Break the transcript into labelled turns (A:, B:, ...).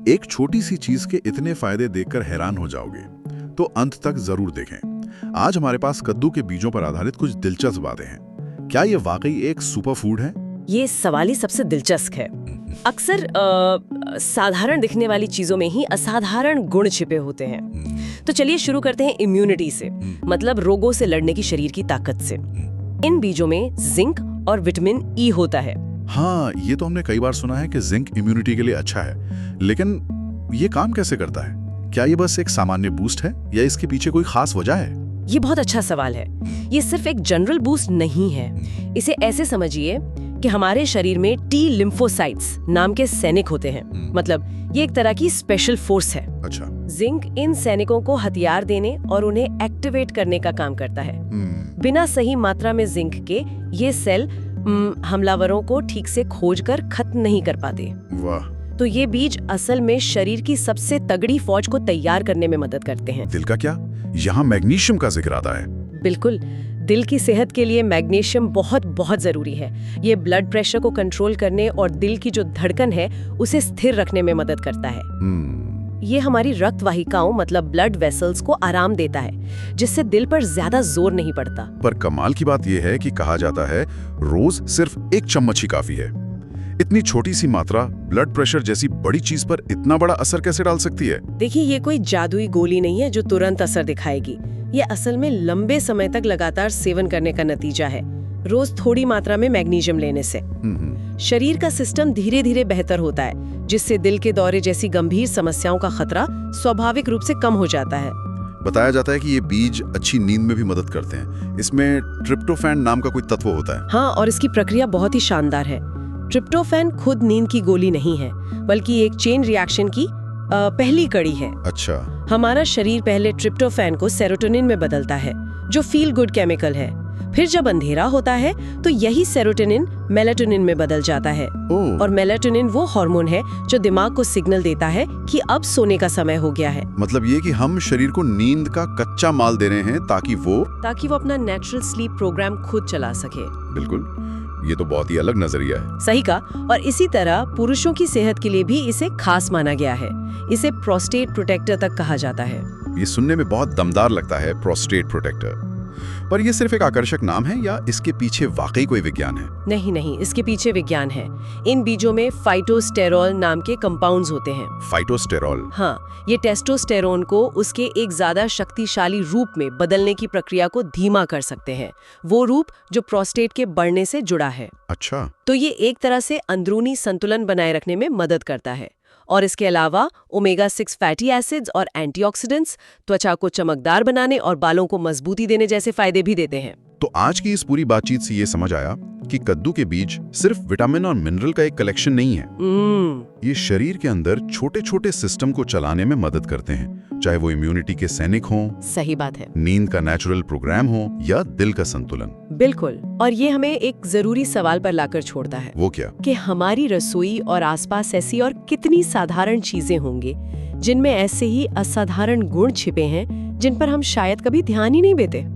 A: एक छोटी सी चीज के इतने फायदे देखकर हैरान हो जाओगे, तो अंत तक जरूर देखें। आज हमारे पास कद्दू के बीजों पर आधारित कुछ दिलचस्प बातें हैं। क्या ये वाकई एक सुपर फूड है?
B: ये सवाल ही सबसे दिलचस्प है। अक्सर साधारण दिखने वाली चीजों में ही असाधारण गुण छिपे होते हैं। तो चलिए शुरू करते हैं इम्यूनिटी से, मतलब रोगों से लड़ने की शरीर की ताकत से। इन बीजों में जिंक और विटामिन ई होता है।
A: हाँ, ये तो हमने कई बार सुना है कि जिंक इम्यूनिटी के लिए अच्छा है, लेकिन ये काम कैसे करता है? क्या ये बस एक सामान्य बूस्ट है या इसके पीछे कोई खास वजह है?
B: ये बहुत अच्छा सवाल है। ये सिर्फ एक जनरल बूस्ट नहीं है। इसे ऐसे समझिए कि हमारे शरीर में टी लिम्फोसाइट्स नाम के सैनिक होते हैं। मतलब ये एक तरह की स्पेशल फोर्स है।
A: अच्छा।
B: जिंक इन सैनिकों को हथियार देने और उन्हें एक्टिवेट करने का काम करता है। बिना सही मात्रा में जिंक के ये सेल हमलावरों को ठीक से खोजकर खत्म नहीं कर पाते।
A: वाह।
B: तो ये बीज असल में शरीर की सबसे तगड़ी फौज को तैयार करने में मदद करते हैं।
A: दिल का क्या? यहाँ मैग्नीशियम का जिक्र आता है।
B: बिल्कुल, दिल की सेहत के लिए मैग्नीशियम बहुत बहुत जरूरी है। ये ब्लड प्रेशर को कंट्रोल करने और दिल की जो धड़कन है उसे स्थिर रखने में मदद करता है। ये हमारी रक्त वाहिकाओं मतलब ब्लड वेसल्स को आराम देता है, जिससे दिल पर ज्यादा जोर नहीं पड़ता।
A: पर कमाल की बात यह है कि कहा जाता है रोज सिर्फ 1 चम्मच ही काफी है। इतनी छोटी सी मात्रा ब्लड प्रेशर जैसी बड़ी चीज पर इतना बड़ा असर कैसे डाल सकती है?
B: देखिए, ये कोई जादुई गोली नहीं है जो तुरंत असर दिखाएगी। ये असल में लंबे समय तक लगातार सेवन करने का नतीजा है, रोज थोड़ी मात्रा में मैग्नीशियम लेने से। शरीर का सिस्टम धीरे धीरे बेहतर होता है, जिससे दिल के दौरे जैसी गंभीर समस्याओं का खतरा स्वाभाविक रूप से कम हो जाता है।
A: बताया जाता है कि ये बीज अच्छी नींद में भी मदद करते हैं। इसमें ट्रिप्टोफैन नाम का कोई तत्व होता है।
B: हाँ, और इसकी प्रक्रिया बहुत ही शानदार है। ट्रिप्टोफैन खुद नींद की गोली नहीं है, बल्कि एक चेन रिएक्शन की पहली कड़ी है।
A: अच्छा।
B: हमारा शरीर पहले ट्रिप्टोफैन को सेरोटोनिन में बदलता है, जो फील गुड केमिकल है। फिर जब अंधेरा होता है तो यही सेरोटोनिन मेलाटोनिन में बदल जाता है। और मेलाटोनिन वो हार्मोन है जो दिमाग को सिग्नल देता है कि अब सोने का समय हो गया है।
A: मतलब ये कि हम शरीर को नींद का कच्चा माल दे रहे हैं ताकि वो
B: अपना नेचुरल स्लीप प्रोग्राम खुद चला सके।
A: बिल्कुल, ये तो बहुत ही अलग नजरिया है।
B: सही कहा। और इसी तरह पुरुषों की सेहत के लिए भी इसे खास माना गया है। इसे प्रोस्टेट प्रोटेक्टर तक कहा जाता है।
A: ये सुनने में बहुत दमदार लगता है, प्रोस्टेट प्रोटेक्टर। पर ये सिर्फ एक आकर्षक नाम है या इसके पीछे वाकई कोई विज्ञान है?
B: नहीं, इसके पीछे विज्ञान है। इन बीजों में फाइटोस्टेरॉल नाम के कंपाउंड्स होते हैं।
A: फाइटोस्टेरॉल?
B: हाँ, ये टेस्टोस्टेरोन को उसके एक ज्यादा शक्तिशाली रूप में बदलने की प्रक्रिया को धीमा कर सकते हैं। वो रूप जो प्रोस्टेट के बढ़ने से जुड़ा है।
A: अच्छा।
B: तो ये एक तरह से अंदरूनी संतुलन बनाए रखने में मदद करता है। और इसके अलावा ओमेगा 6 फैटी एसिड्स और एंटीऑक्सीडेंट्स त्वचा को चमकदार बनाने और बालों को मजबूती देने जैसे फायदे भी देते हैं।
A: तो आज की इस पूरी बातचीत से ये समझ आया कि कद्दू के बीज सिर्फ विटामिन और मिनरल का एक कलेक्शन नहीं है। ये शरीर के अंदर छोटे छोटे सिस्टम को चलाने में मदद करते हैं, चाहे वो इम्यूनिटी के सैनिक हों,
B: सही बात है,
A: नींद का नेचुरल प्रोग्राम हो या दिल का संतुलन।
B: बिल्कुल। और ये हमें एक जरूरी सवाल पर लाकर छोड़ता है।
A: वो क्या?
B: कि हमारी रसोई और आसपास ऐसी और कितनी साधारण चीजें होंगी जिनमें ऐसे ही असाधारण गुण छिपे हैं, जिन पर हम शायद कभी ध्यान ही नहीं देते।